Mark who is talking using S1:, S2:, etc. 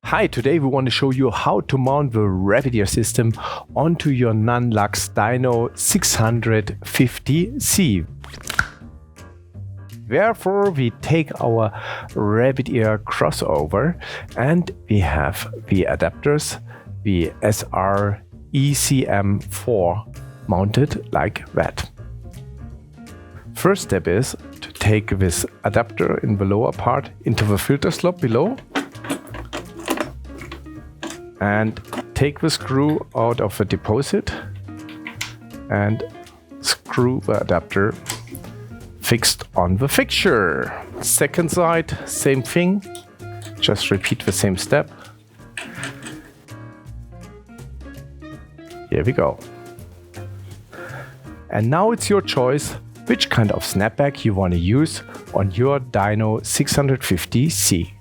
S1: Hi, today we want to show you how to mount the RABBIT-EARS system onto your Nanlux Dyno 650C. Therefore, we take our RABBIT-EARS Crossover and we have the adapters, the SR-ECM4 mounted like that. First step is to take this adapter in the lower part into the filter slot below and take the screw out of the deposit and screw the adapter fixed on the fixture. Second side, same thing, just repeat the same step. Here we go. And now it's your choice which kind of SNAPBAG you want to use on your Dyno 650C.